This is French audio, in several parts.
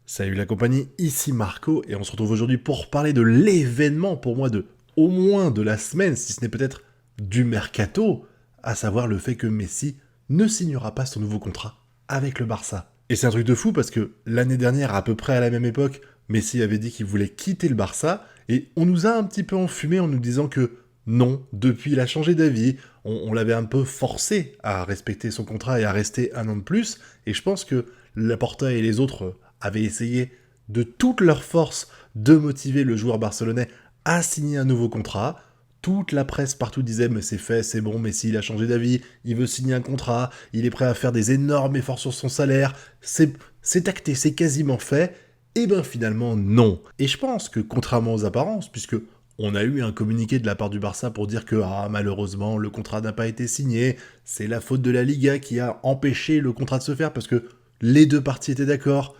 Salut la compagnie, ici Marco et on se retrouve aujourd'hui pour parler de l'événement pour moi de au moins de la semaine, si ce n'est peut-être du mercato, à savoir le fait que Messi ne signera pas son nouveau contrat avec le Barça. Et c'est un truc de fou parce que l'année dernière, à peu près à la même époque, Messi avait dit qu'il voulait quitter le Barça et on nous a un petit peu enfumé en nous disant que non, depuis il a changé d'avis, on l'avait un peu forcé à respecter son contrat et à rester un an de plus et je pense que Laporta et les autres avaient essayé de toute leur force de motiver le joueur barcelonais à signer un nouveau contrat. Toute la presse partout disait mais c'est fait, c'est bon, Messi il a changé d'avis, il veut signer un contrat, il est prêt à faire des énormes efforts sur son salaire, c'est acté, c'est quasiment fait. Et ben finalement non. Et je pense que contrairement aux apparences, puisque on a eu un communiqué de la part du Barça pour dire que malheureusement le contrat n'a pas été signé, c'est la faute de la Liga qui a empêché le contrat de se faire parce que les deux parties étaient d'accord.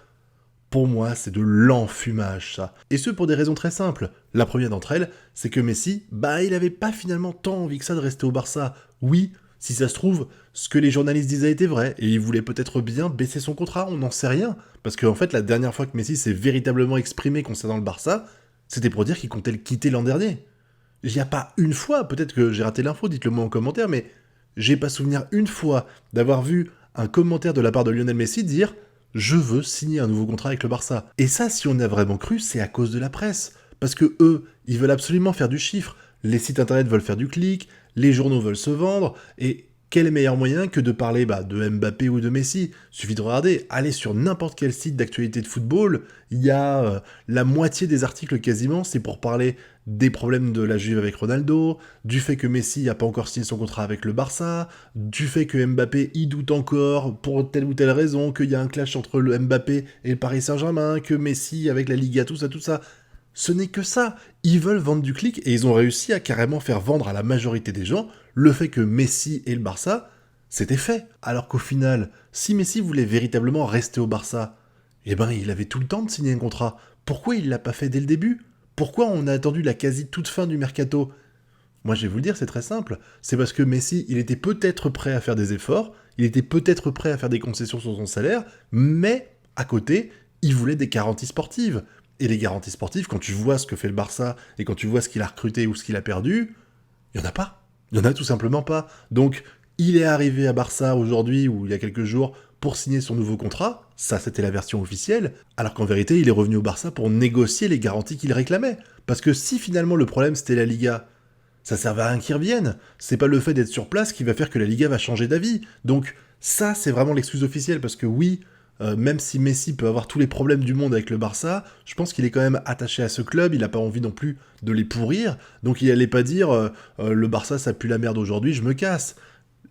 Pour moi, c'est de l'enfumage, ça. Et ce, pour des raisons très simples. La première d'entre elles, c'est que Messi, il avait pas finalement tant envie que ça de rester au Barça. Oui, si ça se trouve, ce que les journalistes disaient était vrai, et il voulait peut-être bien baisser son contrat, on n'en sait rien. Parce qu'en fait, la dernière fois que Messi s'est véritablement exprimé concernant le Barça, c'était pour dire qu'il comptait le quitter l'an dernier. Il n'y a pas une fois, peut-être que j'ai raté l'info, dites-le moi en commentaire, mais j'ai pas souvenir une fois d'avoir vu un commentaire de la part de Lionel Messi dire je veux signer un nouveau contrat avec le Barça. Et ça, si on a vraiment cru, c'est à cause de la presse. Parce que eux, ils veulent absolument faire du chiffre. Les sites internet veulent faire du clic, les journaux veulent se vendre, et quel meilleur moyen que de parler de Mbappé ou de Messi. Suffit de regarder, aller sur n'importe quel site d'actualité de football, il y a la moitié des articles quasiment, c'est pour parler des problèmes de la Juve avec Ronaldo, du fait que Messi n'a pas encore signé son contrat avec le Barça, du fait que Mbappé y doute encore pour telle ou telle raison, qu'il y a un clash entre le Mbappé et le Paris Saint-Germain, que Messi avec la Liga, tout ça, tout ça. Ce n'est que ça. Ils veulent vendre du clic et ils ont réussi à carrément faire vendre à la majorité des gens le fait que Messi et le Barça, c'était fait. Alors qu'au final, si Messi voulait véritablement rester au Barça, il avait tout le temps de signer un contrat. Pourquoi il l'a pas fait dès le début? Pourquoi on a attendu la quasi toute fin du mercato? Moi, je vais vous le dire, c'est très simple. C'est parce que Messi, il était peut-être prêt à faire des efforts, il était peut-être prêt à faire des concessions sur son salaire, mais à côté, il voulait des garanties sportives. Et les garanties sportives, quand tu vois ce que fait le Barça et quand tu vois ce qu'il a recruté ou ce qu'il a perdu, il n'y en a pas. Il n'y en a tout simplement pas. Donc, il est arrivé à Barça aujourd'hui ou il y a quelques jours pour signer son nouveau contrat. Ça, c'était la version officielle. Alors qu'en vérité, il est revenu au Barça pour négocier les garanties qu'il réclamait. Parce que si finalement le problème c'était la Liga, ça servait à rien qu'ils reviennent. C'est pas le fait d'être sur place qui va faire que la Liga va changer d'avis. Donc, ça, c'est vraiment l'excuse officielle. Parce que oui, même si Messi peut avoir tous les problèmes du monde avec le Barça, je pense qu'il est quand même attaché à ce club, il n'a pas envie non plus de les pourrir, donc il allait pas dire le Barça ça pue la merde aujourd'hui, je me casse.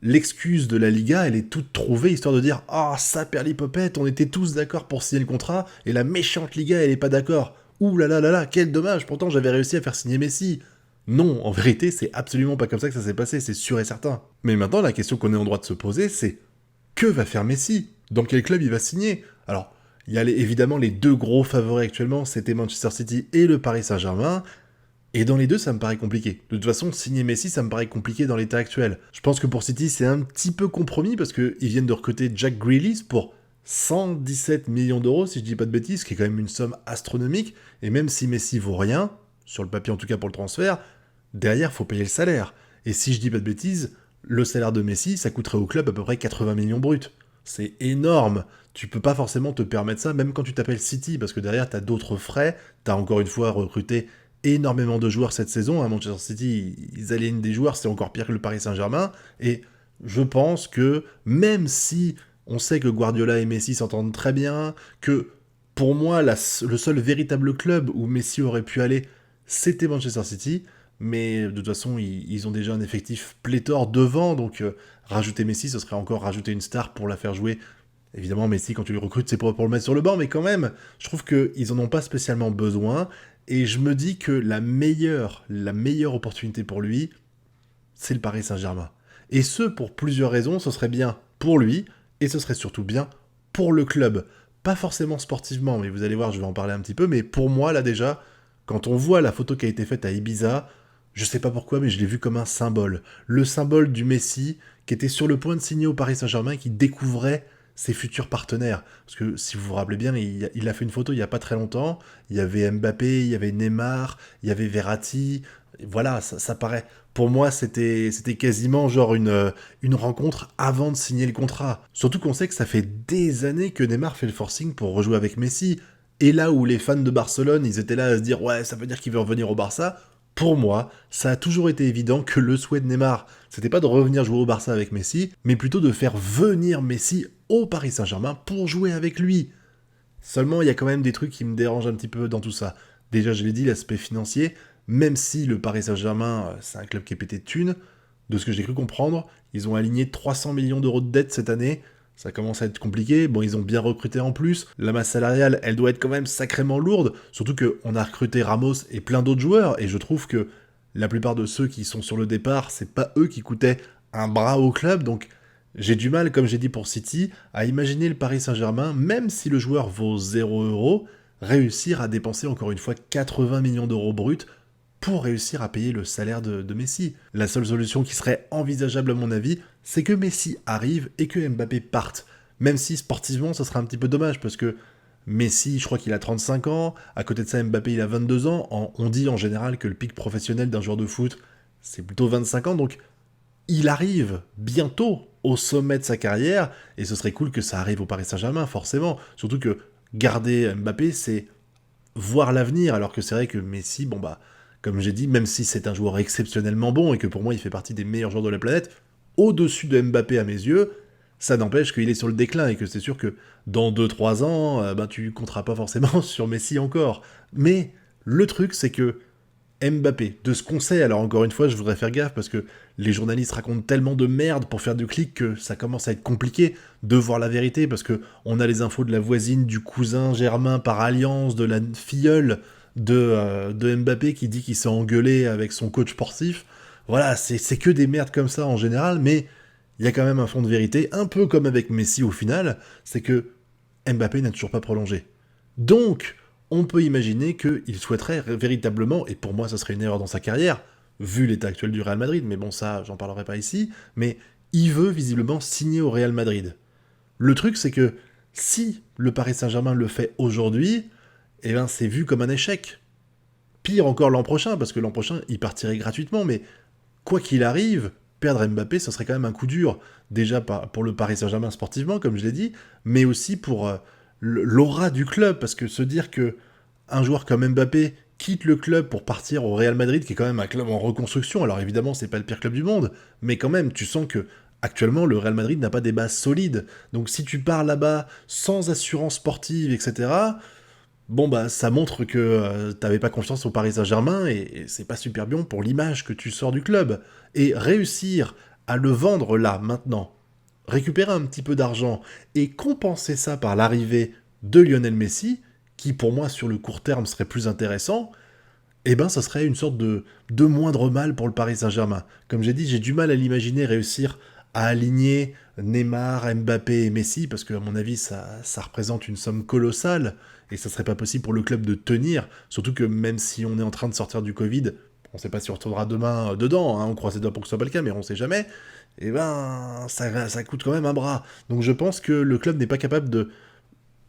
L'excuse de la Liga, elle est toute trouvée, histoire de dire ah ça perlipopette, on était tous d'accord pour signer le contrat, et la méchante Liga elle est pas d'accord. Ouh là là là là, quel dommage, pourtant j'avais réussi à faire signer Messi. Non, en vérité, c'est absolument pas comme ça que ça s'est passé, c'est sûr et certain. Mais maintenant, la question qu'on est en droit de se poser, c'est que va faire Messi? Dans quel club il va signer? Alors, il y a évidemment les deux gros favoris actuellement, c'était Manchester City et le Paris Saint-Germain. Et dans les deux, ça me paraît compliqué. De toute façon, signer Messi, ça me paraît compliqué dans l'état actuel. Je pense que pour City, c'est un petit peu compromis parce qu'ils viennent de recruter Jack Grealish pour 117 millions d'euros, si je dis pas de bêtises, ce qui est quand même une somme astronomique. Et même si Messi vaut rien, sur le papier en tout cas pour le transfert, derrière, faut payer le salaire. Et si je dis pas de bêtises, le salaire de Messi, ça coûterait au club à peu près 80 millions bruts. C'est énorme. Tu peux pas forcément te permettre ça, même quand tu t'appelles City, parce que derrière, t'as d'autres frais. T'as encore une fois recruté énormément de joueurs cette saison. À Manchester City, ils alignent des joueurs, c'est encore pire que le Paris Saint-Germain. Et je pense que même si on sait que Guardiola et Messi s'entendent très bien, que pour moi, le seul véritable club où Messi aurait pu aller, c'était Manchester City. Mais de toute façon, ils ont déjà un effectif pléthore devant, donc rajouter Messi, ce serait encore rajouter une star pour la faire jouer. Évidemment, Messi, quand tu le recrutes, c'est pas pour le mettre sur le banc, mais quand même, je trouve qu'ils en ont pas spécialement besoin. Et je me dis que la meilleure opportunité pour lui, c'est le Paris Saint-Germain. Et ce, pour plusieurs raisons, ce serait bien pour lui, et ce serait surtout bien pour le club. Pas forcément sportivement, mais vous allez voir, je vais en parler un petit peu, mais pour moi, là déjà, quand on voit la photo qui a été faite à Ibiza, je sais pas pourquoi, mais je l'ai vu comme un symbole. Le symbole du Messi qui était sur le point de signer au Paris Saint-Germain, qui découvrait ses futurs partenaires. Parce que si vous vous rappelez bien, il a fait une photo il n'y a pas très longtemps, il y avait Mbappé, il y avait Neymar, il y avait Verratti, et voilà, ça paraît... Pour moi, c'était quasiment genre une rencontre avant de signer le contrat. Surtout qu'on sait que ça fait des années que Neymar fait le forcing pour rejouer avec Messi. Et là où les fans de Barcelone, ils étaient là à se dire ouais, ça veut dire qu'il veut revenir au Barça, pour moi, ça a toujours été évident que le souhait de Neymar, c'était pas de revenir jouer au Barça avec Messi, mais plutôt de faire venir Messi au Paris Saint-Germain pour jouer avec lui. Seulement, il y a quand même des trucs qui me dérangent un petit peu dans tout ça. Déjà, je l'ai dit, l'aspect financier, même si le Paris Saint-Germain, c'est un club qui est pété de thunes, de ce que j'ai cru comprendre, ils ont aligné 300 millions d'euros de dettes cette année. Ça commence à être compliqué. Bon, ils ont bien recruté en plus. La masse salariale, elle doit être quand même sacrément lourde. Surtout qu'on a recruté Ramos et plein d'autres joueurs. Et je trouve que la plupart de ceux qui sont sur le départ, c'est pas eux qui coûtaient un bras au club. Donc j'ai du mal, comme j'ai dit pour City, à imaginer le Paris Saint-Germain, même si le joueur vaut 0 €, réussir à dépenser encore une fois 80 millions d'euros bruts pour réussir à payer le salaire de Messi. La seule solution qui serait envisageable à mon avis, c'est que Messi arrive et que Mbappé parte. Même si sportivement, ça serait un petit peu dommage, parce que Messi, je crois qu'il a 35 ans, à côté de ça, Mbappé, il a 22 ans. On dit en général que le pic professionnel d'un joueur de foot, c'est plutôt 25 ans, donc il arrive bientôt au sommet de sa carrière, et ce serait cool que ça arrive au Paris Saint-Germain, forcément. Surtout que garder Mbappé, c'est voir l'avenir, alors que c'est vrai que Messi, bon bah, comme j'ai dit, même si c'est un joueur exceptionnellement bon et que pour moi il fait partie des meilleurs joueurs de la planète, au-dessus de Mbappé à mes yeux, ça n'empêche qu'il est sur le déclin et que c'est sûr que dans 2 3 ans, ben tu compteras pas forcément sur Messi encore. Mais le truc c'est que Mbappé, de ce qu'on sait, alors encore une fois, je voudrais faire gaffe parce que les journalistes racontent tellement de merde pour faire du clic que ça commence à être compliqué de voir la vérité parce que on a les infos de la voisine, du cousin Germain par alliance, de la filleule de Mbappé qui dit qu'il s'est engueulé avec son coach sportif. Voilà, c'est que des merdes comme ça en général, mais il y a quand même un fond de vérité, un peu comme avec Messi au final, c'est que Mbappé n'a toujours pas prolongé. Donc, on peut imaginer qu'il souhaiterait véritablement, et pour moi ça serait une erreur dans sa carrière, vu l'état actuel du Real Madrid, mais bon ça j'en parlerai pas ici, mais il veut visiblement signer au Real Madrid. Le truc c'est que si le Paris Saint-Germain le fait aujourd'hui, eh ben c'est vu comme un échec. Pire encore l'an prochain, parce que l'an prochain il partirait gratuitement, mais quoi qu'il arrive, perdre Mbappé, ce serait quand même un coup dur. Déjà pour le Paris Saint-Germain sportivement, comme je l'ai dit, mais aussi pour l'aura du club, parce que se dire que un joueur comme Mbappé quitte le club pour partir au Real Madrid, qui est quand même un club en reconstruction, alors évidemment c'est pas le pire club du monde, mais quand même tu sens que actuellement le Real Madrid n'a pas des bases solides. Donc si tu pars là-bas sans assurance sportive, etc., bon bah ça montre que t'avais pas confiance au Paris Saint-Germain et c'est pas super bien pour l'image que tu sors du club. Et réussir à le vendre là, maintenant, récupérer un petit peu d'argent et compenser ça par l'arrivée de Lionel Messi, qui pour moi sur le court terme serait plus intéressant, eh ben ça serait une sorte de moindre mal pour le Paris Saint-Germain. Comme j'ai dit, j'ai du mal à l'imaginer réussir à aligner Neymar, Mbappé et Messi, parce que à mon avis ça représente une somme colossale, et ça serait pas possible pour le club de tenir, surtout que même si on est en train de sortir du Covid, on sait pas si on retournera demain dedans, hein, on croise les doigts pour que ce soit pas le cas, mais on sait jamais, et ben ça coûte quand même un bras. Donc je pense que le club n'est pas capable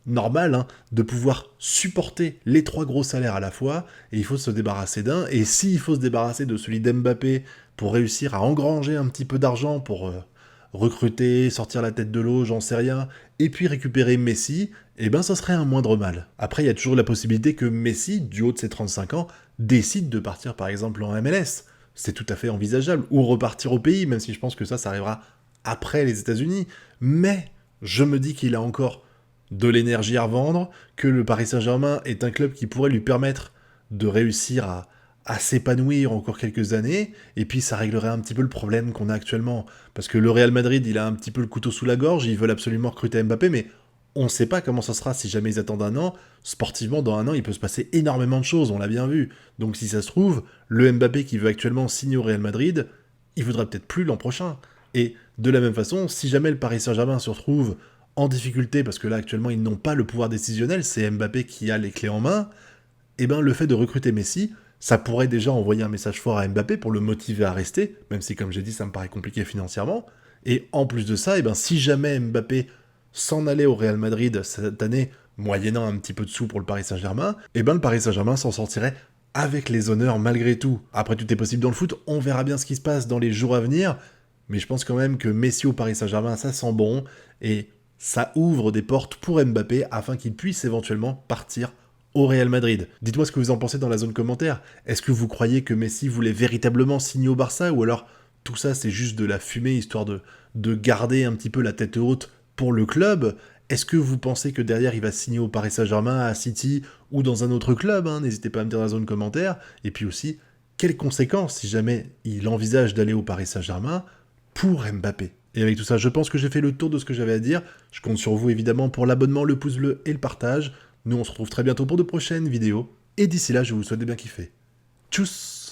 normal, hein, de pouvoir supporter les trois gros salaires à la fois, et il faut se débarrasser d'un, et s'il faut se débarrasser de celui d'Mbappé pour réussir à engranger un petit peu d'argent, pour recruter, sortir la tête de l'eau, j'en sais rien, et puis récupérer Messi, eh ben ça serait un moindre mal. Après, il y a toujours la possibilité que Messi, du haut de ses 35 ans, décide de partir par exemple en MLS. C'est tout à fait envisageable, ou repartir au pays, même si je pense que ça arrivera après les États-Unis. Mais je me dis qu'il a encore de l'énergie à revendre, que le Paris Saint-Germain est un club qui pourrait lui permettre de réussir à s'épanouir encore quelques années, et puis ça réglerait un petit peu le problème qu'on a actuellement. Parce que le Real Madrid, il a un petit peu le couteau sous la gorge, ils veulent absolument recruter Mbappé, mais on ne sait pas comment ça sera si jamais ils attendent un an. Sportivement, dans un an, il peut se passer énormément de choses, on l'a bien vu. Donc si ça se trouve, le Mbappé qui veut actuellement signer au Real Madrid, il voudra peut-être plus l'an prochain. Et de la même façon, si jamais le Paris Saint-Germain se retrouve en difficulté, parce que là actuellement ils n'ont pas le pouvoir décisionnel, c'est Mbappé qui a les clés en main, et ben le fait de recruter Messi, ça pourrait déjà envoyer un message fort à Mbappé pour le motiver à rester, même si comme j'ai dit ça me paraît compliqué financièrement, et en plus de ça, et ben si jamais Mbappé s'en aller au Real Madrid cette année, moyennant un petit peu de sous pour le Paris Saint-Germain, et ben le Paris Saint-Germain s'en sortirait avec les honneurs malgré tout. Après, tout est possible dans le foot, on verra bien ce qui se passe dans les jours à venir, mais je pense quand même que Messi au Paris Saint-Germain, ça sent bon, et ça ouvre des portes pour Mbappé afin qu'il puisse éventuellement partir au Real Madrid. Dites-moi ce que vous en pensez dans la zone commentaire. Est-ce que vous croyez que Messi voulait véritablement signer au Barça, ou alors tout ça c'est juste de la fumée histoire de garder un petit peu la tête haute pour le club? Est-ce que vous pensez que derrière il va signer au Paris Saint-Germain, à City ou dans un autre club, hein? N'hésitez pas à me dire dans la zone commentaire. Et puis aussi, quelles conséquences si jamais il envisage d'aller au Paris Saint-Germain pour Mbappé? Et avec tout ça, je pense que j'ai fait le tour de ce que j'avais à dire. Je compte sur vous évidemment pour l'abonnement, le pouce bleu et le partage. Nous on se retrouve très bientôt pour de prochaines vidéos. Et d'ici là, je vous souhaite de bien kiffer. Tchuss!